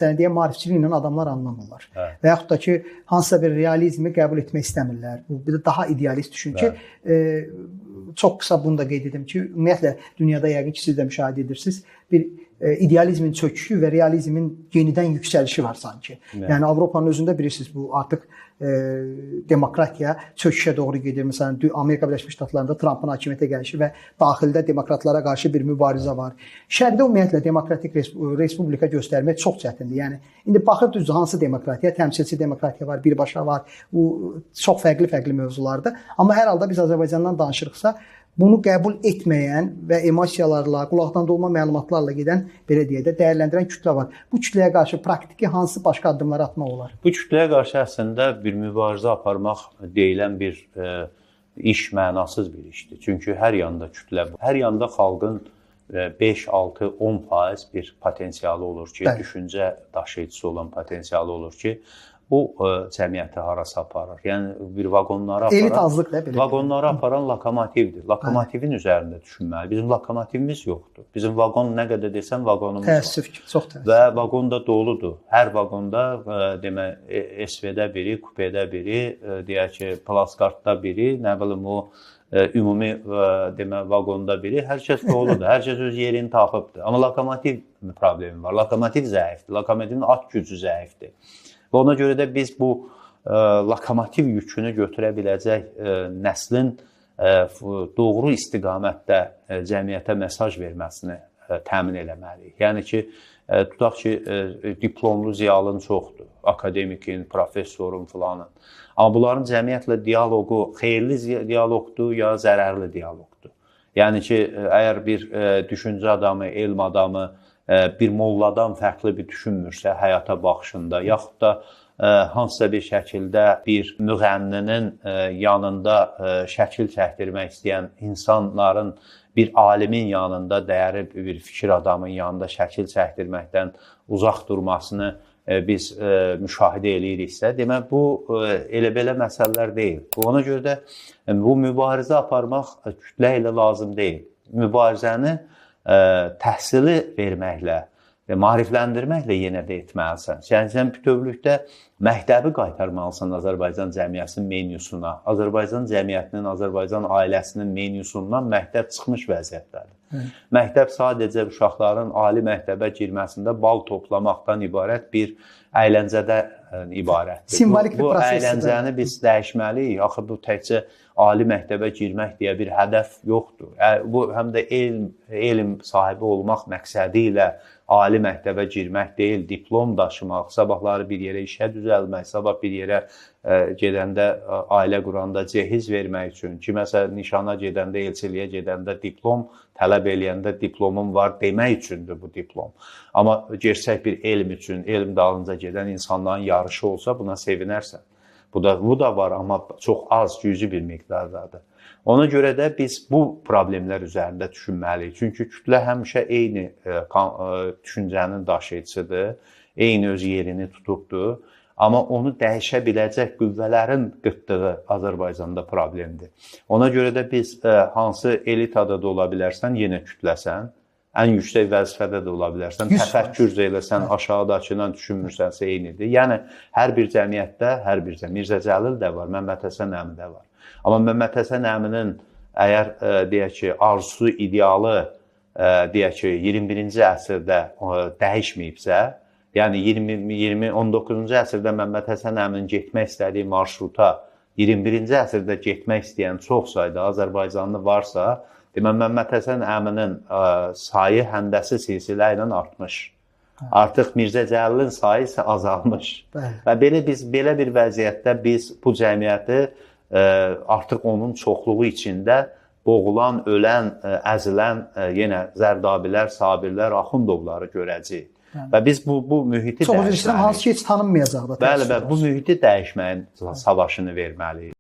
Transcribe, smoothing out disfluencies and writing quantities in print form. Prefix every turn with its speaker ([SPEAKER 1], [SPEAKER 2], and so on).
[SPEAKER 1] deyə maarifçiliklə adamlar anlamırlar.
[SPEAKER 2] Hə.
[SPEAKER 1] Və yaxud da ki, hansısa bir realizmi qəbul etmək istəmirlər. Bu bir də daha idealist düşün ki, çox qısa bunu da qeyd edim ki, ümumiyyətlə dünyada yəqin ki, siz də müşahidə edirsiniz, bir idealizmin çöküşü və realizmin yenidən yüksəlişi var sanki. Yəni Avropanın özündə bilirsiniz, bu artıq demokratiya çöküşə doğru gedir. Məsələn, Amerika Birləşmiş Ştatlarında Trumpın hakimiyyətə gəlişi və daxildə demokratlara qarşı bir mübarizə var. Şərqdə ümumiyyətlə demokratik respublika göstərmək çox çətindir. Yəni indi baxırdınız hansı demokratiya, təmsilçi demokratiya var, birbaşa var. Bu çox fərqli mövzulardır. Amma hər halda biz Azərbaycandan danışırıqsa, bunu qəbul etməyən və emosiyalarla, qulaqdan dolma məlumatlarla gedən, belə deyək də, dəyərləndirən kütlə var. Bu kütləyə qarşı praktiki hansı başqa addımlar atmaq olar?
[SPEAKER 2] Bu kütləyə qarşı əslində bir mübarizə aparmaq deyilən bir iş mənasız bir işdir. Çünki hər yanda kütlə, hər yanda xalqın 5, 6, 10% bir potensialı olur ki, düşüncə daşıyıcısı olan potensialı olur ki, bu cəmiyyəti harasa aparır. Yəni bir vaqonları aparan,
[SPEAKER 1] elit azlıq da belə.
[SPEAKER 2] Vaqonları aparan lokomotivdir. Lokomotivin üzərində düşünməli. Bizim lokomotivimiz yoxdur. Bizim vaqon nə qədər desən vaqonumuz var.
[SPEAKER 1] Təəssüf ki, çox təəssüf.
[SPEAKER 2] Və vaqon da doludur. Hər vaqonda demək SV-də biri, kupedə biri, deyək ki, plaskartda biri, nə bilim o ümumi demək vaqonda biri, hər kəs doludur. Hər kəs öz yerini tapıbdır. Amma lokomotiv problemi var. Lokomotiv zəifdir. Lokomotivin at gücü zəifdir. Və ona görə də biz bu lokomotiv yükünü götürə biləcək nəslin doğru istiqamətdə cəmiyyətə mesaj verməsini təmin eləməliyik. Yəni ki, tutaq ki, diplomlu ziyalın çoxdur, akademikin, professorun filanın. Amma bunların cəmiyyətlə dialoqu xeyirli dialoqdur ya zərərli dialoqdur. Yəni ki, əgər bir düşüncə adamı, elm adamı bir molladan fərqli bir düşünmürsə həyata baxışında, yaxud da hansısa bir şəkildə bir müğənninin yanında şəkil çəkdirmək istəyən insanların bir alimin yanında, dəyərli bir fikir adamın yanında şəkil çəkdirməkdən uzaq durmasını biz müşahidə eləyiriksə, demək bu elə-belə məsələlər deyil. Ona görə də bu mübarizə aparmaq kütlə ilə lazım deyil. Mübarizəni təhsili verməklə, maarifləndirməklə yenə də etməlisən. Yəni, sən bütövlükdə məktəbi qaytarmalısan Azərbaycan cəmiyyətinin menyusuna. Azərbaycan cəmiyyətinin, Azərbaycan ailəsinin menyusundan məktəb çıxmış vəziyyətdədir. Məktəb sadəcə uşaqların ali məktəbə girməsində bal toplamaqdan ibarət bir əyləncədən ibarətdir.
[SPEAKER 1] Simvolik bir prosesdir.
[SPEAKER 2] Bu əyləncəni biz dəyişməliyik. Axı bu təkcə ali məktəbə girmək deyə bir hədəf yoxdur. Bu həm də elm sahibi olmaq məqsədi ilə ali məktəbə girmək deyil, diplom daşımaq, sabahları bir yerə işə düzəlmək, sabah bir yerə gedəndə, ailə quranda cehiz vermək üçün, kiməsə nişana gedəndə, elçiliyə gedəndə diplom tələb eləyəndə diplomum var demək üçündür bu diplom. Amma gerçək bir elm üçün, elm dalınca gedən insanların yarışı olsa buna sevinərsən. Bu da var, amma çox az, cüzi bir miqdardadır. Ona görə də biz bu problemlər üzərində düşünməliyik. Çünki kütlə həmişə eyni düşüncənin daşıyıcısıdır, eyni öz yerini tutubdur. Amma onu dəyişə biləcək qüvvələrin qıtlığı Azərbaycanda problemdir. Ona görə də biz hansı elitada da ola bilərsən, yenə kütləsən. Ən yüksək vəzifədə də ola bilərsən, təfəkkür eləsən, aşağıdakından düşünmürsənsə eynidir. Yəni, hər bir cəmiyyətdə, Mirzə Cəlil də var, Məmməd Həsən əmi də var. Amma Məmməd Həsən əminin əgər, deyək ki, arzusu, idealı, deyək ki, 21-ci əsrdə dəyişməyibsə, yəni 19-cu əsrdə Məmməd Həsən əminin getmək istədiyi marşruta 21-ci əsrdə getmək istəyən çox sayda Azərbaycanlı varsa, demək, Məmməd Həsən əminin sayı həndəsi silsilə ilə artmış. Artıq Mirzə Cəlilin sayı isə azalmış. Və belə bir vəziyyətdə biz bu cəmiyyəti artıq onun çoxluğu içində boğulan, ölən, əzilən yenə Zərdabilər, Sabirlər, Axundovları görəcəyik. Və biz bu mühiti dəyişməliyik.
[SPEAKER 1] Çox üzr istəyirəm, hansı ki heç tanınmayacaq da.
[SPEAKER 2] Bəli, bu mühiti dəyişməyin savaşını verməliyik.